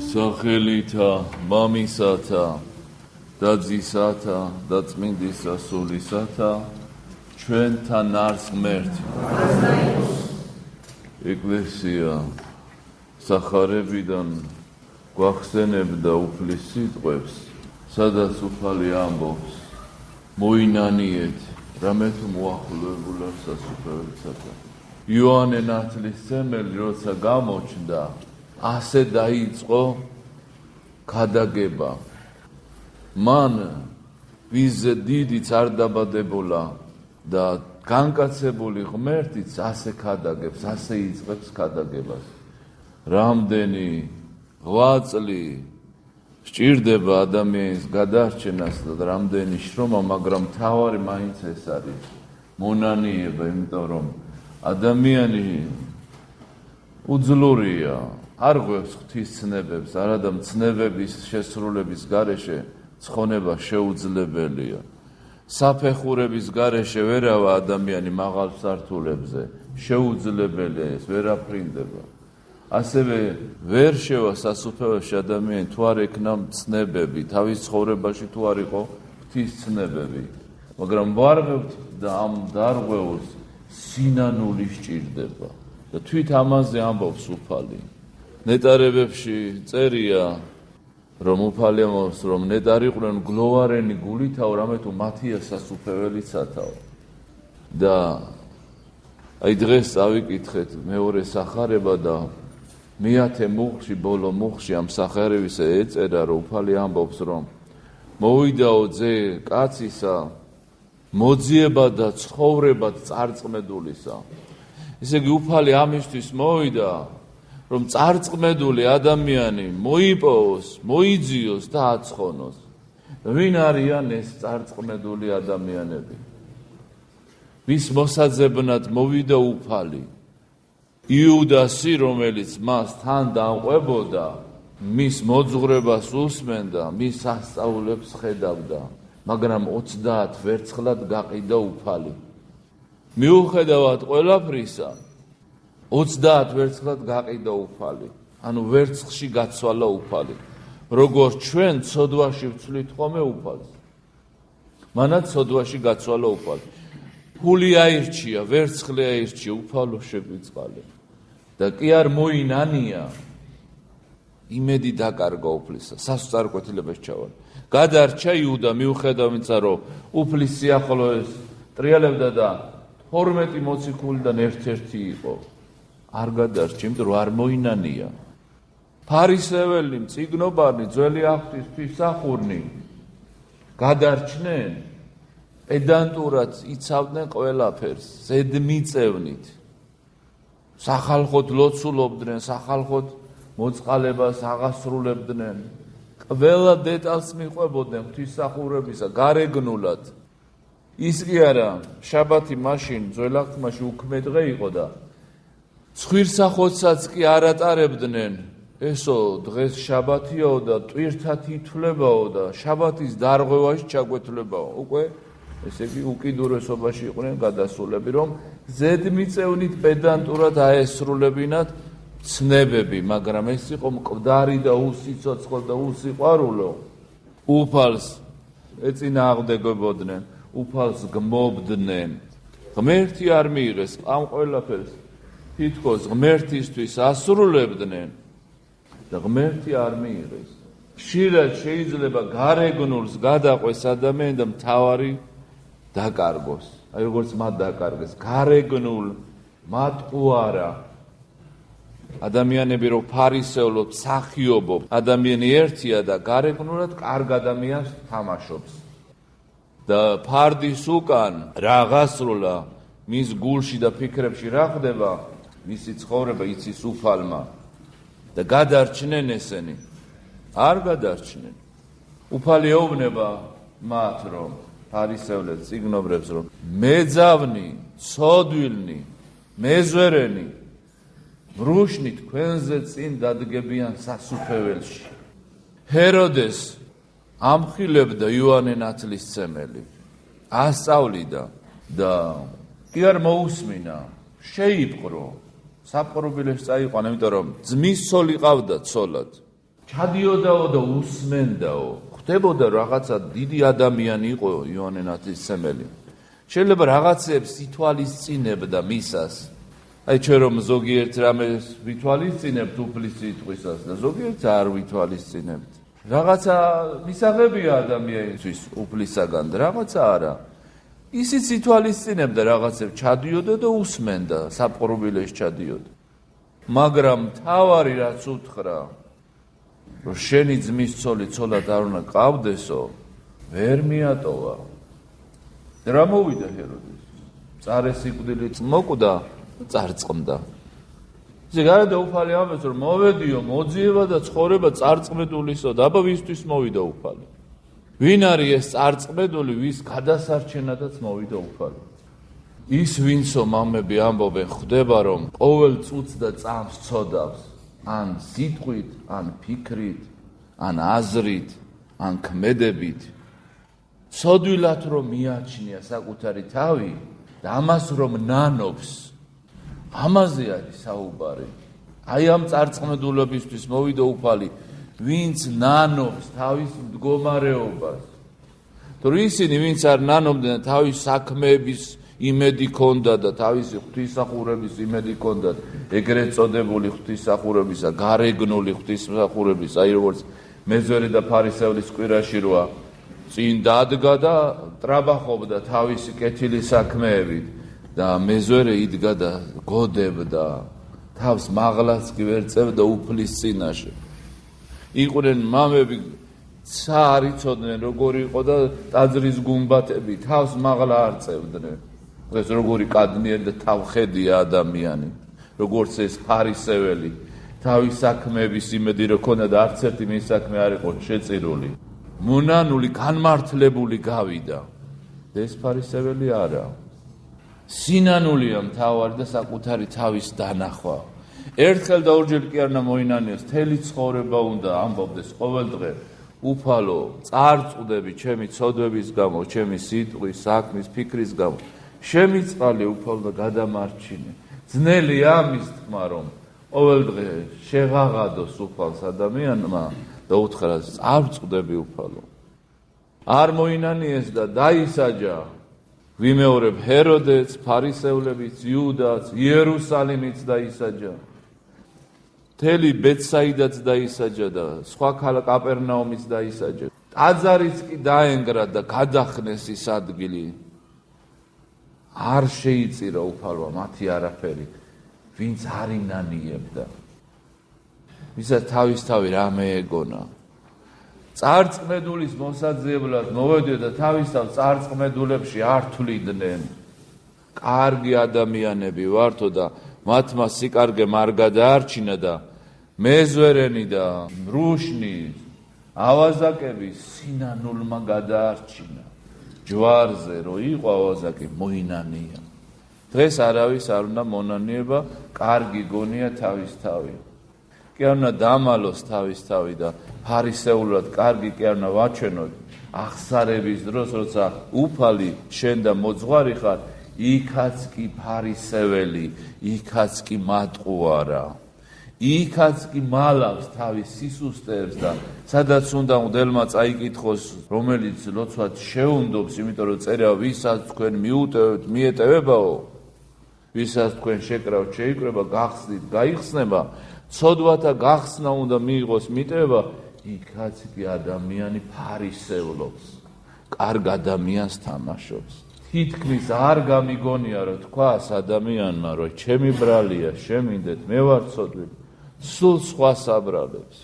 სახელითა მამისათა და ძისათა და წმინდისა სულისათა ჩვენთან არს ღმერთი. ეკლესია სახარებიდან გვახსენებდა უფლის სიტყვებს, სადაც უფალი ამბობს, მოინანიეთ, რამე თუ მოახლოებულა სასუფეველისათა. იოანე ნათლისმცემელი როცა გამოჩნდა, ასე დაიწყო ქადაგება. მან ვიზ დიდიც არ დაბადებულა და განკაცებული ღმერთიც ასე ქადაგებს, ასე იწყებს ქადაგებას. რამდენი ღვაწლი სჭირდება ადამიანის გადარჩენას და რამდენი შრომა, მაგრამ მთავარი მაინც ეს არის მონანიება, იმიტომ რომ ადამიანი უძლურია, არ ღვევს ღვთის ცნებებს, არადა ცნებების შესრულების გარეშე ცხონება შეუძლებელია. საფეხურების გარეშე ვერავა ადამიანი მაღალ სართულებზე, შეუძლებელია ეს, ვერ აფრინდება. ასევე ვერ შევა სასუფეველში ადამიანი თუ არ ექნა ცნებები, თავის ცხოვრებაში თუ არ იყო ღვთის ცნებები. მაგრამ ვარღვევთ და ამ დარღვეულს სინანული სჭირდება. და თვით ამაზე ამბობს უფალი. ნეტარებებში წერია, რომ უფალი ამბობს, რომ ნეტარიყვნენ გლოვარენი გულითაო, რამე თუ მათია სასუფეველიცათაო. და აი დღეს წავიკითხეთ მეორე სახარება და მეათე მუხლში, ბოლო მუხლში ამ სახარებისა ეწერა, რომ უფალი ამბობს, რომ მოვიდაო ძე კაცისა, მოძიება და ცხოვრება წარწმედულისა. ესე იგი უფალი ამისთვის მოვიდა, რომ წარწმედული ადამიანი მოიპოვოს, მოიძიოს და აცხონოს. ვინ არიან ეს წარწმედული ადამიანები? ვის მოსაძებნად მოვიდა უფალი? იუდასი, რომელიც მას თან დაყვებოდა, მის მოძღვრებას უსმენდა, მის სასწაულებს ხედავდა, მაგრამ 30 ვერცხლად გაყიდა უფალი. მიუხედავად ყველაფრისა, 30 ვერცხლად გაყიდა უფალი. ანუ ვერცხლში გაცვალა უფალი. როგორც ჩვენ ცოდვაში ვცვლით ხოლმე უფალს. მანაც ცოდვაში გაცვალა უფალი. ფული აირჩია, ვერცხლი აირჩია, უფალო შეგვიწყალე. და კი არ მოინანია, იმედი დაკარგა უფლისა, სასწარკვეთილებას ჩავალ. გადარჩა იუდა, მიუხედავად რომ უფლის სიახლოვეს ტრიალებდა და 12 მოციქულიდან ერთ-ერთი იყო. არ გადარჩა, იმიტომ რომ არ მოინანია. ფარისეველი, მწიგნობარი, ძველი აღთის თვისახურნი გადარჩნენ, პედანტურად იცავდნენ ყველაფერს, ზედმიწევნით. სახალხოდ ლოცულობდნენ, სახალხოდ მოწყალებას აღასრულებდნენ. ყველა დეტალს მიყვებოდნენ ღვთისმსახურებისა, გარეგნულად. ის კი არა, შაბათი მაშინ ძველ აღთქმაში უქმე დღე იყო და ცხვირსახოდსაც კი არ ატარებდნენ. ესო დღეს შაბათიაო და ტვირთად ითვლებაო და შაბათის დარღვევაში ჩაგვეთვლებაო. უკვე ესე იგი უკიდურესობაში იყვნენ გადასულები, რომ ზედმიწევნით პედანტურად აესრულებინათ ცნებები, მაგრამ ეს იყო მკვდარი და უსიცოცხლო და უსიყვარულო. უფალს ეწინააღმდეგებოდნენ, უფალს გმობდნენ. ღმერთი არ მიიღეს ამ ყველაფერს, თითქოს ღმერთისთვის ასრულებდნენ და ღმერთი არ მიიღეს. ხშირად შეიძლება გარეგნულს გადაყვეს ადამიანი და მთავარი დაკარგოს. აი როგორც მათ დაკარგეს, გარეგნულ მათ უარა. ადამიანები რო ფარისევლობ, მსახიობობ, ადამიანი ერთია და გარეგნულად კარგ ადამიანს თამაშობს. და ფარდის უკან რა გასრულა მის გულში და ფიქრებში რა ხდება, მისი ცხოვრება იცის უფალმა და გადარჩნენ ესენი. არ გადარჩნენ. უფალი ეუბნება მათ, რომ ფარისევლებს, წიგნობრებს, რომ მეძავნი, ცოდვილნი, მეზვერენი მრუშნი თქვენზე წინ დადგებიან სასუფეველში. ჰეროდეს ამხილებდა იოანე ნათლისმცემელი, ასწავლიდა და კი არ მოусმინა, შეიპყრო. საპყრობილეს წაიყვანა, იმიტომ რომ ძმის ცოლი ყავდა ცოლად. ჩადიოდაო და უსმენდაო. ხდებოდა რაღაცა დიდი ადამიანი იყო იოანე ნათლისმცემელი. შეიძლება რაღაცებს ითვალისწინებდა მისას. აი ჩვენ რომ ზოგიერთ რამეს ვითვალისწინებთ უფლის სიტყვისას და ზოგიერთ არ ვითვალისწინებთ. რაღაცა მისაღებია ადამიანისთვის უფლისაგან და რაღაცა არა. ისიც ითვალისწინებდა რაღაცებს, ჩადიოდა და უსმენდა, საპყრობილეს ჩადიოდა. მაგრამ მთავარი რაც უთხრა, რომ შენი ძმის ცოლი ცოლად არ უნდა ყავდესო, ვერ მიატოვა. რა მოვიდა ჰეროდეს? წარე სიკვდილით მოკვდა, წარწყმდა. ისე გარდა უფალი ამბობს, რომ მოვედიო, მოძიება და ცხოვრება წარწყმედულისო, და აბა ვისთვის მოვიდა უფალი? ვინ არის ეს წარწყმედული, ვის გადასარჩენადაც მოვიდა უფალი? ის ვინცო მამები ამბობენ, ხვდება რომ ყოველ წუთს და წამს ცოდავს, ან სიტყვით, ან ფიქრით, ან აზრით, ან ქმედებით. ცოდვილად რომ მიაჩნია საკუთარი თავი და ამას რომ ნანობს, ამაზე არის საუბარი. აი ამ წარწყმედულებისთვის მოვიდა უფალი, ვინც ნანობს თავის მდგომარეობას. თორე ისინი, ვინც არ ნანობდნენ, თავის საქმეების იმედი ქონდა და თავისი ღვთისმსახურების იმედი ქონდა, ეგრეთ წოდებული ღვთისმსახურებისა, გარეგნული ღვთისმსახურების, აი როგორც მეზვერი და ფარისევლის კვირაში როა წინ დადგა და ტრაბახობდა თავისი კეთილი საქმეებით და მეზვერე იდგა და გოდებდა, თავს მაღლაც კი ვერ წევდა უფლის წინაშე. იყვნენ მამები, ცა არ იცოდნენ როგორი იყო და ტაძრის გუმბათები თავს მაღლა არ წევდნენ. დღეს როგორი კადნიერი და თავხედია ადამიანი, როგორც ეს ფარისეველი, თავის საქმეების იმედი რო ქონდა და არც ერთი მის საქმე არ იყო შეწირული. მონანული, განმართლებული გავიდა. ეს ფარისეველი არა. სინანულია მთავარი და საკუთარი თავის დანახვა. ერთხელ და ორჯერ კი არ უნდა მოინანიოს, მთელი ცხოვრება უნდა ამბობდეს ყოველდღე, უფალო, წარწყვდები ჩემი ცოდვების გამო, ჩემი სიტყვის, საქმის, ფიქრის გამო. შემიწყალე უფალო და გადამარჩინე. ძნელია ამის თქმა, რომ ყოველდღე შეღაღადოს უფალს ადამიანმა და უთხრას, წარწყვდები უფალო. არ მოინანიეს და დაისაჯა. ვიმეორებ ჰეროდეც, ფარისევლებიც, იუდაც, იერუსალიმიც დაისაჯა. მთელი ბეთსაიდაც დაისაჯა და სხვა ქალაქ კაპერნაუმიც დაისაჯა. ტაძარიც კი დაენგრა და გადახნეს ის ადგილი. არ შეიწირა უფალმა მათი არაფერი, ვინც არ ინანიებდა. ვისაც თავისთავი რამე ეგონა. წარწყმედულის მოსაძიებლად მოვედიოდა და თავისთავ წარწყმედულებში არ თვლიდნენ. კარგი ადამიანები ვართო და მათმა სიკარგე არ გადაარჩინა და მეზვერენი და მრუშნი ავაზაკები სინანულმა გადაარჩინა. ჯვარზე რო იყო ავაზაკი მოინანია. დღეს არავის არ უნდა მონანიება, კარგი გონია თავისთავი. კი არ უნდა დამალოს თავისთავი და ფარისეულად კარგი კი არ უნდა ვაჩვენოთ აღსარების დროს, როცა უფალი შენ და მოძღვარი ხარ, იქაც კი ფარისეველი, იქაც კი მატყუარა. იქაც კი მალავს თავის სისუსტეებს და სადაც უნდა მგდელმა წაიკითხოს, რომელიც ლოცვად შეუნდობს, იმიტომ რომ წერია, ვისაც თქვენ მიუტევთ, მიეტევებაო, ვისაც თქვენ შეკრავთ, შეიკრება, გახსნით, გაიხსნება, ცოდვათა გახსნა უნდა მიიღოს მიტევა, იქაც კი ადამიანი ფარისევლობს, კარგ ადამიანს თამაშობს. თითქმის არ გამიგონია, რომ თქვას ადამიანმა, რომ ჩემი ბრალია, შემინდეთ, მე ვარ ცოდვილი, სულ სხვა საბრალებს,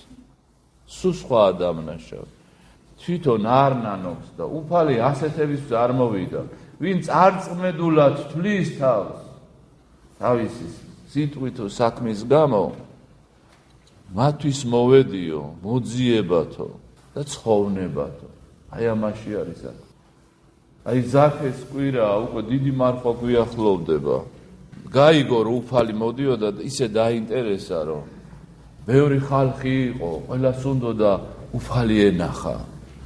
სულ სხვა ადამიანშავს. თვითონ არ ნანობს და უფალი ასეთების არ მოვიდა, ვინც არწმედულად თვლის თავს, თავისი სიტყვით თუ საქმის გამო, მათთვის მოვედიო, მოძიებათო და ცხოვრნებათო. აი ამაში არის აქ. აი ზაქეს კვირა უკვე დიდი მარხვა გვიახლოვდება. გაიგო რომ უფალი მოდიოდა და ისე დაინტერესა რომ ბევრი ხალხი იყო, ყველას უნდოდა უფალი ენახა.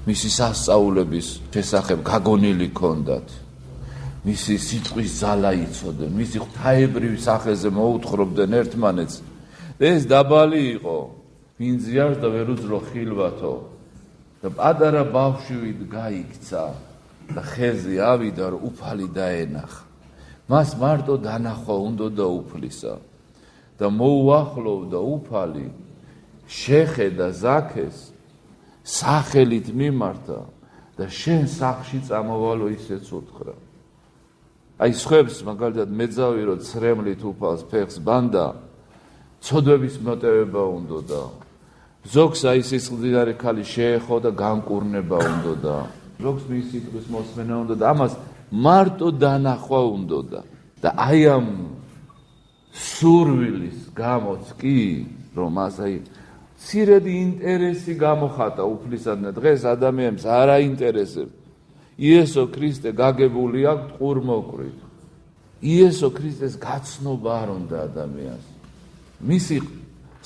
მისი სასწაულების შესახებ გაგონილი ჰქონდათ. მისი სიტყვის ძალა იცოდნენ, მისი ღვთაებრივ სახეზე მოუთხრობდნენ ერთმანეთს. ეს დაბალი იყო. ვინ ზიარს და ვერ უძრო ხილვათო და პატარა ბავშვივით გაიქცა და ხეზე ავიდა რომ უფალი დაენახა მას მარტო დანახვა უნდა უფლისა და მოუახლოვდა უფალი შეხედა ზაქეს სახელით მიმართა და შენ სახლში წამოვალო ისეც უთხრა აი სხვებს მაგალითად მეძავი რომ ცრემლით უფალს ფეხს ბანდა ცოდვების მოტევება უნდა და ზოგს აი სისხლძინარე ქალი შეეხო და განკურნება უნდა და ზოგს მის სიტყვის მოსმენა უნდა და ამას მარტო დანახვა უნდა და აი ამ სურვილის გამოც კი რომ მას აი ცირედი ინტერესი გამოხატა უფლისადმი დღეს ადამიანს არ აინტერესებს იესო ქრისტე გაგებული აქვს ყურმოყრით იესო ქრისტეს გაცნობა არ უნდა ადამიანს მისი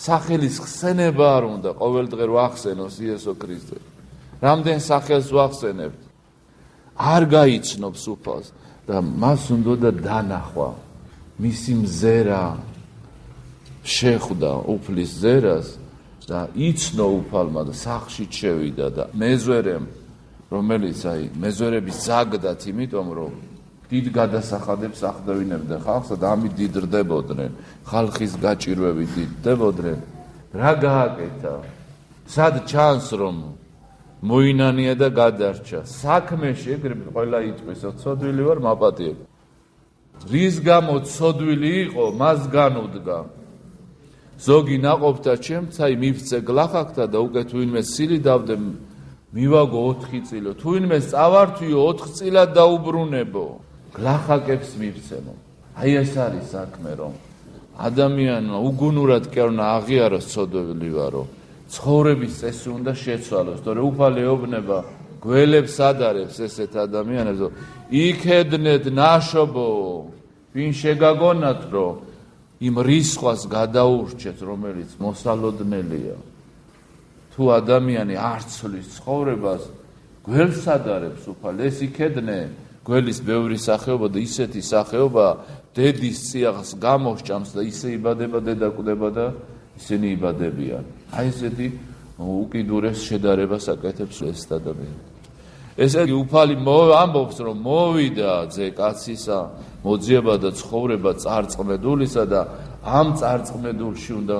სახელის ხსენება არ უნდა ყოველდღე ვახსენოს იესო ქრისტე რამდენ სახელს ვახსენებთ არ გაიცნობს უფალს და მას უნდა დანახვა მისი მზერა შეხვდა უფლის ზერას და იცნო უფალმა და სახლში შევიდა და მეზვერემ რომელიც აი მეზვერების ზაგდათ იმიტომ რომ დიდ გადასახადებს ახდევინებდა ხალხს და ამით დიდრდებოდნენ ხალხის გაჭირვებით დიდრდებოდნენ რა გააკეთა სად ჩანს რომ მოინანია და გადარჩა საქმეში ეგრევე ყველა იტყვის ცოდვილი ვარ მაპატიებ რის გამო ცოდვილი იყო მას განუდგა ზოგი ნაყოფთა ჩემც აი მივცე გლახაკთა და უკვე თუ ვინმე სილი დავდე მივაგო 4 წილო თუ ვინმე წავართვიო 4 წილად დაუბრუნებო გლახაკებს მივცემო აი ეს არის საქმე რომ ადამიანმა უგუნურად კი არ უნდა აღიაროს ცოდვილი ვარო ცხოვრების წესი უნდა შეცვალოს თორე უფალი ეუბნება გველებს ადარებს ესეთ ადამიანებს იქედნეთ ნაშობო ვინ შეგაგონათ რომ იმ რისხვას გადაურჩეთ რომელიც მოსალოდნელია თუ ადამიანი არ ცვლის ცხოვრებას გველს ადარებს უფალი ეს იქედნე გველის ბევრი სახეობა და ისეთი სახეობა დედის წიაღს გამოსჭამს და ისე იბადება დედა კვდება და ისინი იბადებიან აი ესეთი უკიდურეს შედარებას აკეთებს ეს ადამიანი ესე იგი უფალი ამბობს რომ მოვიდა ძე კაცისა მოძიება და ცხოვრება წარწყმედულისა და ამ წარწყმედულში უნდა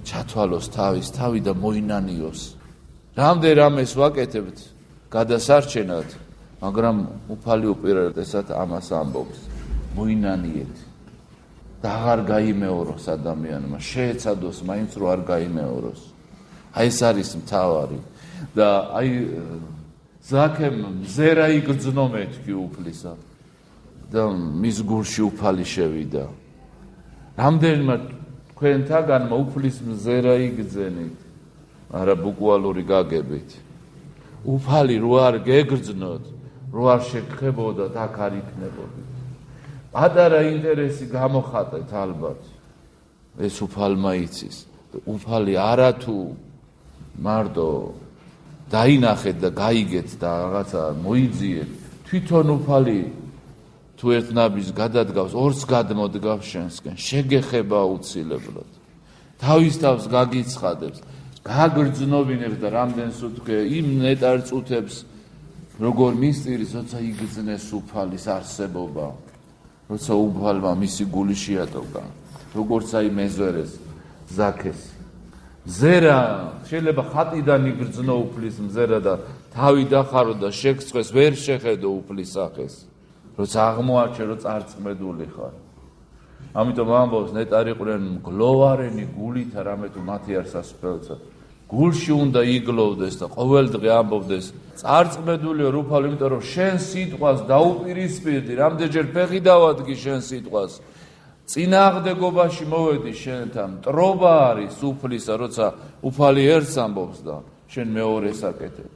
ჩათვალოს თავის თავი და მოინანიოს რამდენ რამეს ვაკეთებთ გადასარჩენად მაგრამ უფალი უპირატესად ამას ამბობს მოინანიეთ და აღარ გაიმეოროს ადამიანმა შეეცადოს მაინც რომ არ გაიმეოროს აი ეს არის მთავარი და აი ზაქემ მზერა იგრძნო მეთქი უფლისა და მის გულში უფალი შევიდა რამდენმა თქვენთაგანმა უფლის მზერა იგრძენით არა ბუკვალური გაგებით უფალი რო არ გეგრძნოთ რო არ შეგხებოდათ აქ არ იქნებოდით პატარა ინტერესი გამოხატეთ ალბათ ეს უფალმა იცის უფალი არათუ მარტო დაინახეთ და გაიგეთ და რაღაცა მოიძიეთ თვითონ უფალი თუ ერთ ნაბიჯს გადადგავს ორს გადმოდგავს შენსკენ შეგეხება აუცილებლად თავის თავს გაგიცხადებს გაგრძნობინებს და რამდენს უთქვია იმ ნეტარ წუთებს როგორ მისწირის როცა იგრძნეს უფალის არსებობა როცა უფალმა მისი გული შეატოვდა როგორც აი მეზვერეს ზაქეს მზერა შეიძლება ხატიდან იგრძნო უფლის მზერა და თავი დახარო და შეგწყვეს ვერ შეხედო უფლის სახეს როცა აღმოაჩენ რომ წარწმედული ხარ ამიტომ ამბობს ნეტარიყვნენ გლოვარენი გულით არამე თუ მათი არ სასწრაფოა გულში უნდა იგლოვდეს და ყოველდღე ამბობდეს წარწმედულიო უფალი იმიტომ რომ შენ სიტყვას დაუპირისპირდი რამდენჯერ ფეხი დავადგი შენ სიტყვას წინააღმდეგობაში მოვედი შენთან მტრობა არის უფლისა როცა უფალი ერთს ამბობს და შენ მეორეს აკეთებ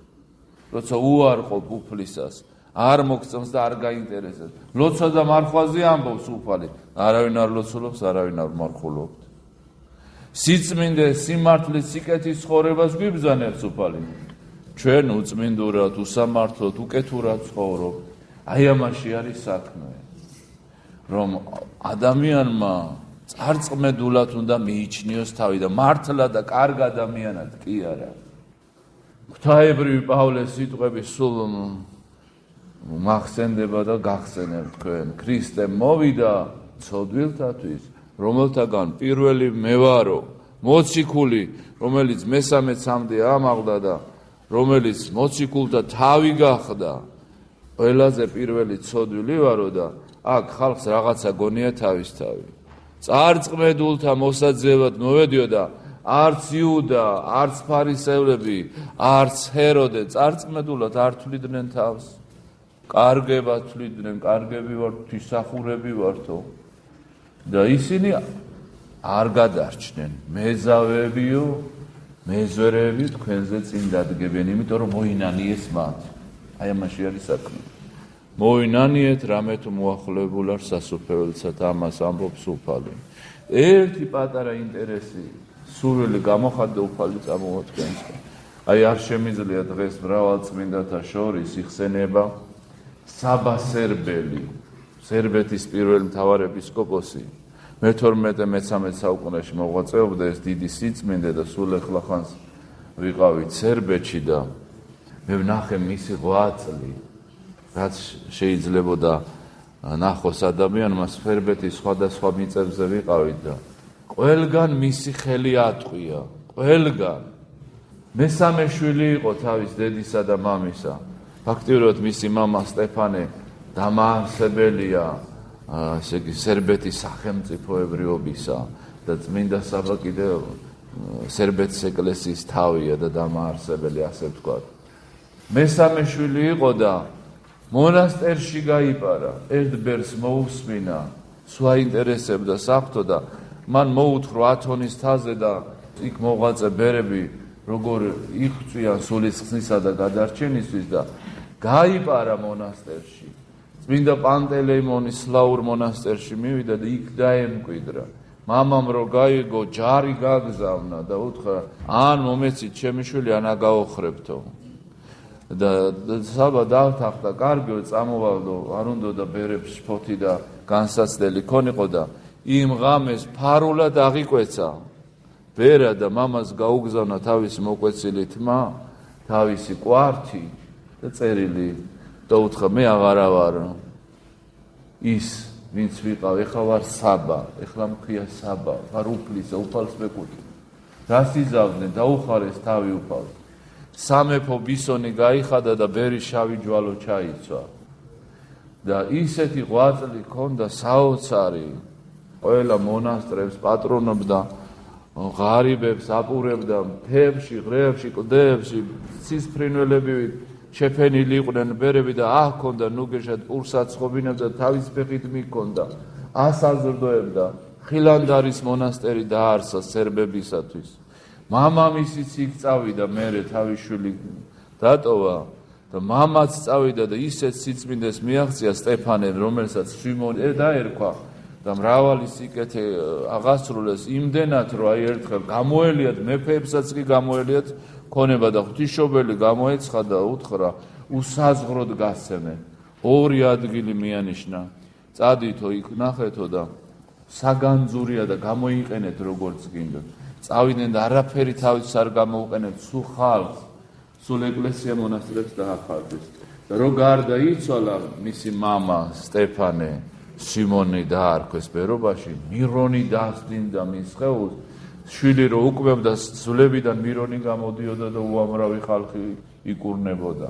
როცა უარყოფ უფლისას არ მოგწონს და არ გაინტერესებს ლოცვა და მარხვაზე ამბობს უფალი არავინ არ ლოცულობს არავინ არ მარხულობთ სიწმინდე სიმართლის სიკეთის ცხოვრებას გვიბრძანებს უფალი ჩვენ უწმინდურად უსამართლოდ უკეთურად ცხოვრობ აი ამაში არის საქმე რომ ადამიანმა წარწმედულად უნდა მიიჩნიოს თავი და მართლა და კარგ ადამიანად კი არა. ღვთაებრივი პავლეს სიტყვები სულ მახსენდება და გახსენებთ თქვენ. ქრისტე მოვიდა ცოდვილთათვის, რომელთაგან პირველი მე ვარო, მოციქული, რომელიც მესამე-მამდე ამაღლდა და რომელიც მოციქულთა თავი გახდა. ყველაზე პირველი ცოდვილი ვარო და აქ ხალხს რაღაცა გონია თავისთავი. წარწმედულთა მოსაძებად მოვედიო და არც იუდა, არც ფარისევლები, არც ჰეროდე წარწმედულად არ თვლიდნენ თავს. კარგებად თვლიდნენ, კარგები ვართ, ღვთისმსახურები ვართო. და ისინი არ გადარჩნენ. მეზავეებიო, მეზვერეები თქვენზე წინ დადგებიან, იმიტომ რომ მოინანიეს მათ. აი ამაში არის საქმე. მოინანიეთ, რამე თუ მოახლოებულ არ სასუფეველცად, ამას ამბობს უფალი. ერთი პატარა ინტერესი, სურვილი გამოხატდა უფალი წამოვადგენს. აი არ შემიძლია დღეს მრავალწმინდათა შორის იხსენება საბა სერბელი, სერბეთის პირველი მთავარეპისკოპოსი, მე-12-მე-13 საუკუნეში მოღვაწეობდა ეს დიდი სიწმინდე და სულ ახლახანს ვიყავით სერბეთში და მე ვნახე მისი ღვაწლი, რაც შეიძლებოდა ნახოს ადამიანმა სერბეთის სხვადასხვა მიწებზე ვიყავით და ყველგან მისი ხელი ატყვია, ყველგან. მესამე შვილი იყო თავის დედისა და მამისა. ფაქტიურად მისი მამა სტეფანე დამაარსებელია ესე იგი სერბეთის სახელმწიფოებრიობისა და წმინდა საბა კიდევ სერბეთის ეკლესიის თავია და დამაარსებელი, ასე ვთქვათ. მესამე შვილი იყო და მონასტერში გაიპარა, ერთ ბერს მოусმინა, სულ აინტერესებდა საფრთხო და მან მოუთხრა ათონის თაზე და იქ მოღვაწე ბერები როგორ იხწვიან სულისხსნისა და გადარჩენისთვის და გაიპარა მონასტერში. წმინდა პანტელეიმონის სლაურ მონასტერში მივიდა და იქ დაემკვიდრა. მამამ რო გაიგო, ჯარი გაგზავნა და უთხრა, ან მომეცით ჩემი შვილი, ან აგაოხრებთო. და საბა დავთანხმდა, კარგიო, წამოვალდო, არ უნდოდა ბერებს შფოთი და განსაცდელი ქონიყო და იმ ღამეს ფარულად აღიკვეცა. ბერა და მამას გაუგზავნა თავისი მოკვეცილი თმა, თავისი კვართი და წერილი და უთხრა, მე აღარა ვარ ის, ვინც ვიყავ, ეხლა ვარ საბა, ეხლა მქვია საბა, ვარ უფლისა, უფალს მეკუთვნა. რას იზავდნენ, დაუხარეს თავი უფალს. სამეფო ბისონი გაიხადა და ბერის შავი ჯვალო ჩაიცვა. და ისეთი ღვაწლი ჰქონდა საოცარი, ყველა მონასტრებს პატრონობდა, ღარიბებს აპურებდა, მთებში, ღრეებში, კლდეებში, ცისფრინველები შეფენილი იყვნენ ბერები და აქ ჰქონდა ნუგეშად პურსაცხობინებდა, თავის ფეხით მიქონდა, ასაზრდოებდა. ხილანდარის მონასტერი დაარსა სერბებისათვის. მამამისიც იქ წავიდა, მერე თავის შვილი დატოვა და მამაც წავიდა და ისეთ სიწმინდეს მიაღწია სტეფანემ, რომელსაც სვიმონი დაერქვა და მრავალი სიკეთე აღასრულეს იმდენად, რომ აი ერთხელ გამოელიათ, მეფეებსაც კი გამოელიათ ქონება და ღვთისმშობელი გამოეცხა და უთხრა, უსაზღროდ გასცემენ. ორი ადგილი მიანიშნა, წადითო იქ ნახეთო და საგანძურია და გამოიყენეთ როგორც გინდოთ. წავიდნენ და არაფერი თავის არ გამოუყენეთ, სულ ხალხს, სულ ეკლესია მონასტრებს დაახარჯეს. და რო გარდაიცვალა მისი მამა სტეფანე, სიმონი დაარქვეს ბერობაში, მირონი დასდინდა მის სხეულს, შვილი რო უკბებდა სულებიდან მირონი გამოდიოდა და უამრავი ხალხი იკურნებოდა.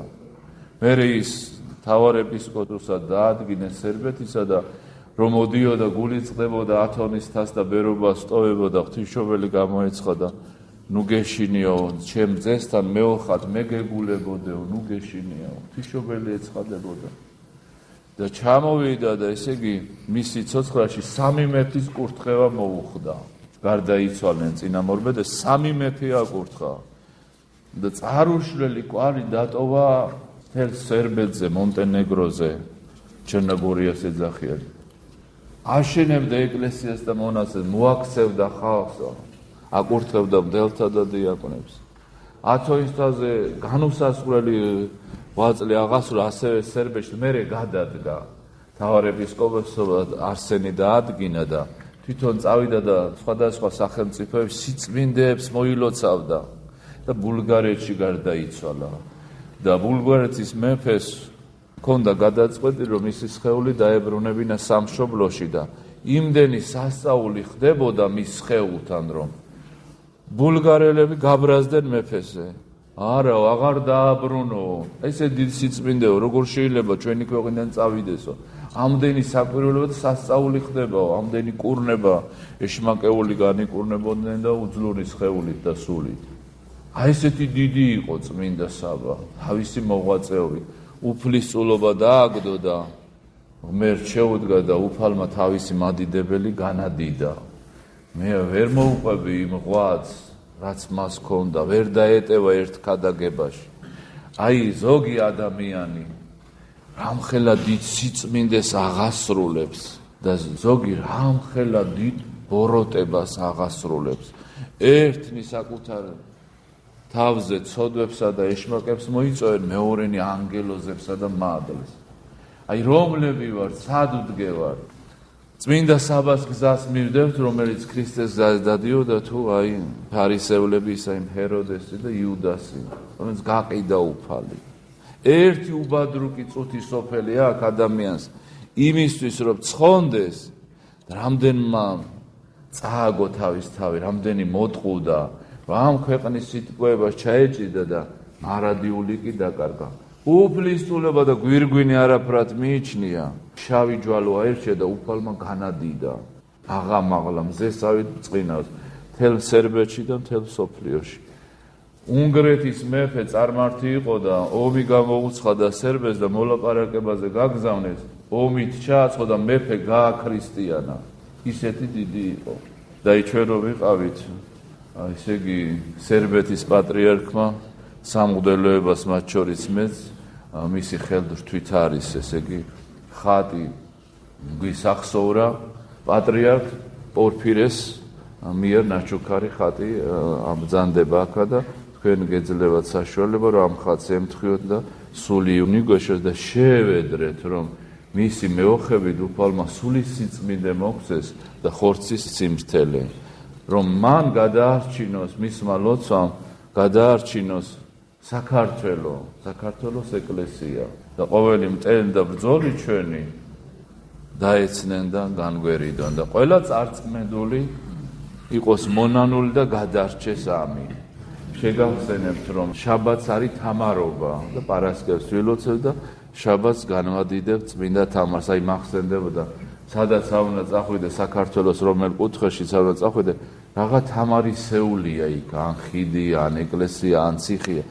მერე ის მთავარეპისკოპოსად დაადგინეს სერბეთისა და რომ მოდიოდა, გულიწყდებოდა ათონის თასს და ბერობას ტოვებოდა, ღვთისმშობელი გამოეცხა და ნუ გეშინიო, ჩემ ძესთან მეოხად მეგეგულებოდეო, ნუ გეშინიო, ღვთისმშობელი ეცხადებოდა. და ჩამოვიდა და ესე იგი მისი ცოცხლაში 3 მეფის კურთხევა მოუხდა. გარდაიცვალნენ წინამორბედ და 3 მეფე აკურთხა. და წარუშლელი კვალი დატოვა მთელ სერბეთზე, მონტენეგროზე, ჩერნოგორიას ეძახიან. აშენებდა ეკლესიას და მონასტერს, მოაქცევდა ხალხს, აკურთხებდა მდელთა და დიაკვნებს. ათონის თაზე განუსასწრელი ღვაწლი აღასრულა ასევე სერბეთში, მერე გადადგა მთავარეპისკოპოსად არსენი დაადგინა და თვითონ წავიდა და სხვადასხვა სახელმწიფოებს სიწმინდეებს მოილოცავდა და ბულგარეთში გარდაიცვალა. და ბულგარეთის მეფეს ჰქონდა გადაწყვეტი, რომ მისი სხეული დაებრუნებინა სამშობლოში და იმდენი სასწაული ხდებოდა მის სხეულთან, რომ ბულგარელები გაბრაზდნენ მეფეზე. არა, აღარ დააბრუნო. ესე დიდ სიწმინდეო, როგორ შეიძლება ჩვენი ქვეყნიდან წავიდესო? ამდენი საკვირველება და სასწაული ხდებაო, ამდენი კურნება, ეშმაკეული განიკურნებოდნენ და უძლური სხეულით და სულით. აი ესეთი დიდი იყო წმინდა საბა, თავისი მოღვაწეობით, უფლისწულობა დააგდო და ღმერთ შეუდგა და უფალმა თავისი მადიდებელი განადიდა. მე ვერ მოუყვები იმ ღვაწს, რაც მას ჰქონდა, ვერ დაეტევა ერთ ქადაგებაში. აი ზოგი ადამიანი რამხელა დიდ სიწმინდეს აღასრულებს და ზოგი რამხელა დიდ ბოროტებას აღასრულებს. ერთნი საკუთარ თავზე ცოდვებსა და ეშმაკებს მოიწოვენ, მეორენი ანგელოზებსა და მადლს. აი რომლები ვარ, სად ვდგევარ? წმინდა საბას გზას მივდევთ, რომელიც ქრისტეს გზას დადიოდა თუ აი ფარისევლები, ისაიმ ჰეროდესი და იუდასი, რომელიც გაყიდა უფალი. ერთი უბადრუკი წუთი სოფელი აქვს ადამიანს იმისთვის, რომ ცხონდეს, რამდენმა წააგო თავის თავი, რამდენი მოტყუდა, ამ ქვეყნის სიტყვებას ჩაეჭიდა და მარადიული კი დაკარგა. უფლისწულება და გვირგვინი არაფრად მიიჩნია. შავი ჯვალო აერჩია და უფალმა განადიდა. აღამაღლა მზესავით წყინავს მთელ სერბეთში და მთელ სოფლიოში. უნგრეთის მეფე წარმართი იყო და ომი გამოუცხადა სერბეთს და მოლაპარაკებაზე გაგზავნეს. ომით ჩააწყო და მეფე გააქრისტიანა. ისეთი დიდი იყო. და ჩვენ რო ვიყავით, ესე იგი სერბეთის პატრიარქმა სამღვდელოებას მათ შორის მეც მისი ხელდრთვით არის, ესე იგი ხატი გვისახსოვრა პატრიარქ პორფირეს მიერ ნაჩუქარი ხატი ამბრძანდება აქა და თქვენ გეძლევათ საშუალება, რომ ამ ხატს ემთხვიოთ და სული უნიგოშოს და შეევედრეთ, რომ მისი მეოხებით უფალმა სული სიწმინდე მოგვცეს და ხორცის სიმართლე, რომ მან გადაარჩინოს მისმა ლოცვამ გადაარჩინოს საქართველოს ეკლესია და ყოველი მტენი და ბრძოლი ჩვენი დაეცნენ და განგვერიდონ და ყველა წარწმენდული იყოს მონანული და გადარჩეს ამინ. შეგახსენებთ, რომ შაბათს არის თამარობა და პარასკევს ვილოცავთ და შაბათს განვადიდებთ წმინდა თამარს. აი მახსენდებოდა, სადაც უნდა წახვიდე საქართველოს რომელ კუთხეშიც უნდა წახვიდე, რაღა თამარისეულია იქ, ან ხიდი, ან ეკლესია, ან ციხეა.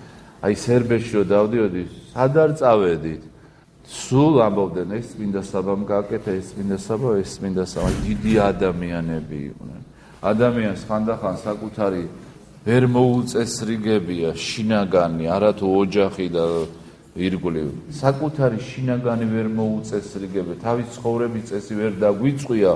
აი სერბეთში რო დავდიოდი, სად არ წავედით? სულ ამბობდნენ, ეს წმინდა საბამ გააკეთა, ეს წმინდა საბა, ეს წმინდა საბა. დიდი ადამიანები იყვნენ. ადამიანს ხანდახან საკუთარი ვერ მოუწესრიგებია შინაგანი, არათუ ოჯახი და ირგვლივ. საკუთარი შინაგანი ვერ მოუწესრიგებია, თავის ცხოვრების წესი ვერ დაგვიწყვია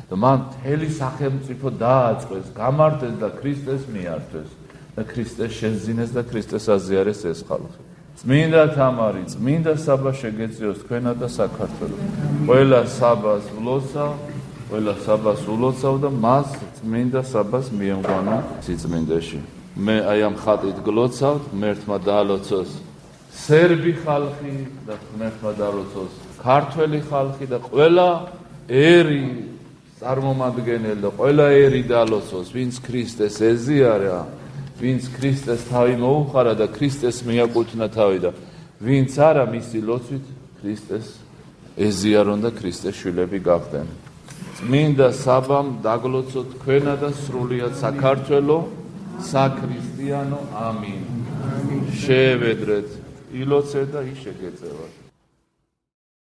და მან მთელი სახელმწიფო დააწყვეს, გამართეს და ქრისტეს მიართვეს და ქრისტეს შეზინეს და ქრისტეს აზიარეს ეს ხალხი. წმინდა თამარი, წმინდა საბა შეგეწიოს თქვენა და საქართველოს. ყველა საბას ვლოცავ და მას წმინდა საბას მიემგონა სიწმინდეში. მე აი ამ ხატით გლოცავთ, ღმერთმა დაალოცოს სერბი ხალხი და ღმერთმა დაალოცოს ქართველი ხალხი და ყველა ერი წარმომადგენელი და ყველა ერი დაალოცოს, ვინც ქრისტეს ეზიარა, ვინც ქრისტეს თავი მოუხარა და ქრისტეს მიაკუთვნა თავი და ვინც არა მისი ლოცვით ქრისტეს ეზიარონ და ქრისტეს შვილები გახდნენ. წმინდა საბამ დაგლოცოთ თქვენა და სრულიად საქართველო, საქრისტიანო, ამინ. შეევედრეთ, ილოცეთ და ის შეგეწევათ.